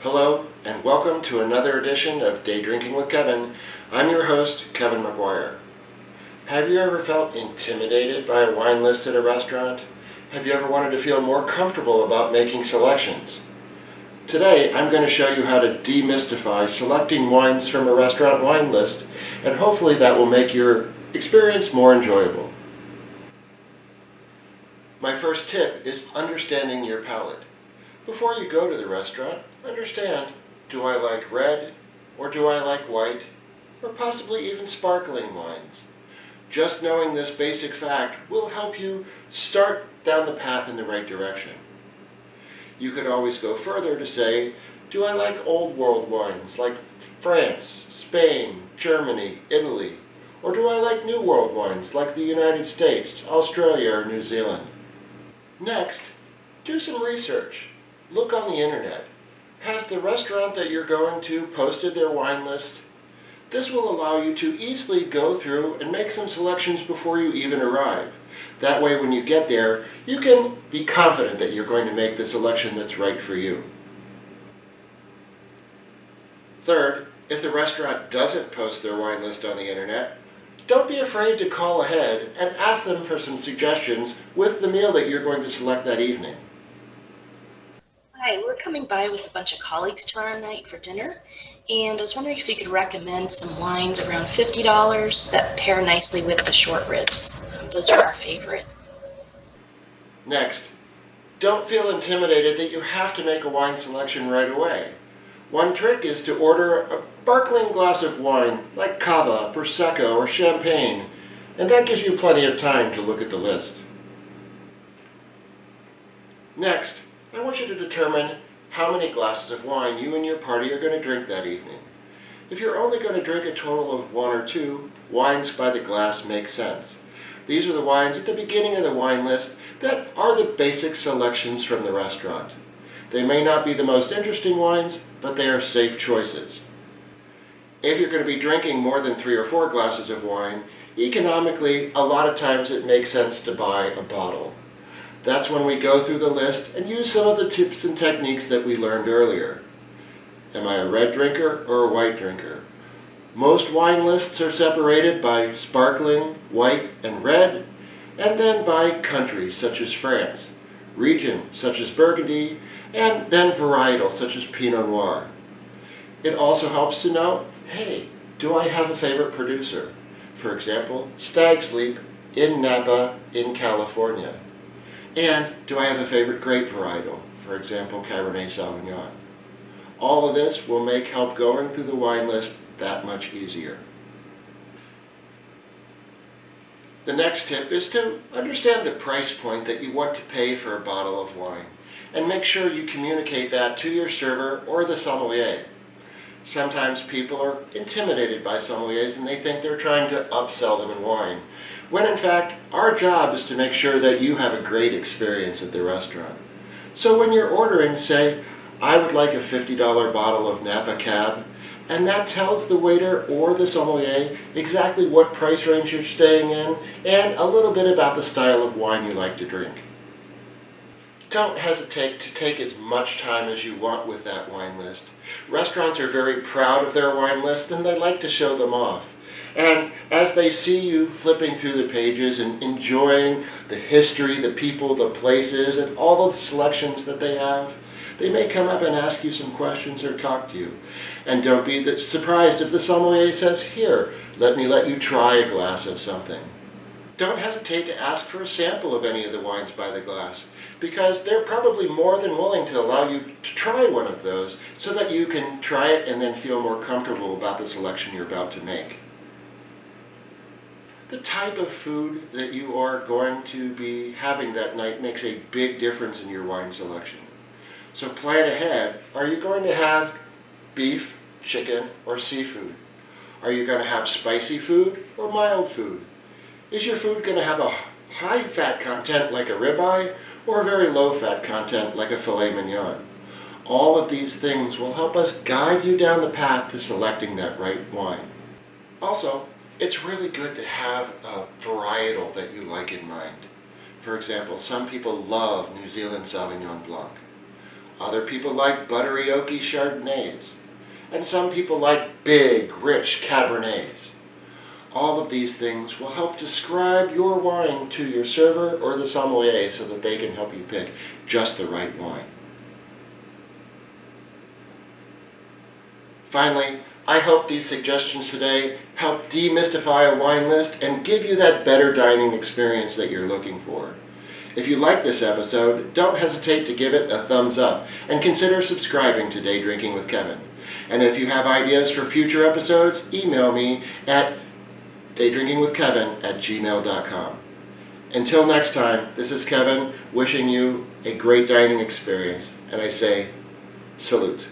Hello, and welcome to another edition of Day Drinking with Kevin. I'm your host, Kevin McGuire. Have you ever felt intimidated by a wine list at a restaurant? Have you ever wanted to feel more comfortable about making selections? Today, I'm going to show you how to demystify selecting wines from a restaurant wine list, and hopefully that will make your experience more enjoyable. My first tip is understanding your palate. Before you go to the restaurant, understand, do I like red, or do I like white, or possibly even sparkling wines? Just knowing this basic fact will help you start down the path in the right direction. You could always go further to say, do I like old world wines like France, Spain, Germany, Italy, or do I like new world wines like the United States, Australia, or New Zealand? Next, do some research. Look on the internet. Has the restaurant that you're going to posted their wine list? This will allow you to easily go through and make some selections before you even arrive. That way when you get there, you can be confident that you're going to make the selection that's right for you. Third, if the restaurant doesn't post their wine list on the internet, don't be afraid to call ahead and ask them for some suggestions with the meal that you're going to select that evening. Hi, we're coming by with a bunch of colleagues tomorrow night for dinner, and I was wondering if we could recommend some wines around $50 that pair nicely with the short ribs. Those are our favorite. Next, don't feel intimidated that you have to make a wine selection right away. One trick is to order a sparkling glass of wine like Cava, Prosecco, or Champagne, and that gives you plenty of time to look at the list. Next, I want you to determine how many glasses of wine you and your party are going to drink that evening. If you're only going to drink a total of one or two, wines by the glass make sense. These are the wines at the beginning of the wine list that are the basic selections from the restaurant. They may not be the most interesting wines, but they are safe choices. If you're going to be drinking more than 3 or 4 glasses of wine, economically, a lot of times it makes sense to buy a bottle. That's when we go through the list and use some of the tips and techniques that we learned earlier. Am I a red drinker or a white drinker? Most wine lists are separated by sparkling, white, and red, and then by country such as France, region such as Burgundy, and then varietal such as Pinot Noir. It also helps to know, hey, do I have a favorite producer? For example, Stag's Leap in Napa in California. And do I have a favorite grape varietal? For example, Cabernet Sauvignon. All of this will make help going through the wine list that much easier. The next tip is to understand the price point that you want to pay for a bottle of wine, and make sure you communicate that to your server or the sommelier. Sometimes people are intimidated by sommeliers and they think they're trying to upsell them in wine, when in fact our job is to make sure that you have a great experience at the restaurant. So when you're ordering, say, I would like a $50 bottle of Napa Cab, and that tells the waiter or the sommelier exactly what price range you're staying in and a little bit about the style of wine you like to drink. Don't hesitate to take as much time as you want with that wine list. Restaurants are very proud of their wine list and they like to show them off. And as they see you flipping through the pages and enjoying the history, the people, the places, and all the selections that they have, they may come up and ask you some questions or talk to you. And don't be surprised if the sommelier says, here, let you try a glass of something. Don't hesitate to ask for a sample of any of the wines by the glass, because they're probably more than willing to allow you to try one of those so that you can try it and then feel more comfortable about the selection you're about to make. The type of food that you are going to be having that night makes a big difference in your wine selection. So plan ahead. Are you going to have beef, chicken, or seafood? Are you going to have spicy food or mild food? Is your food going to have a high fat content like a ribeye or a very low fat content like a filet mignon? All of these things will help us guide you down the path to selecting that right wine. Also, it's really good to have a varietal that you like in mind. For example, some people love New Zealand Sauvignon Blanc. Other people like buttery oaky Chardonnays. And some people like big, rich Cabernets. All of these things will help describe your wine to your server or the sommelier so that they can help you pick just the right wine. Finally, I hope these suggestions today help demystify a wine list and give you that better dining experience that you're looking for. If you like this episode, don't hesitate to give it a thumbs up and consider subscribing to Day Drinking with Kevin. And if you have ideas for future episodes, email me at daydrinkingwithkevin@gmail.com. Until next time, this is Kevin wishing you a great dining experience, and I say, salute.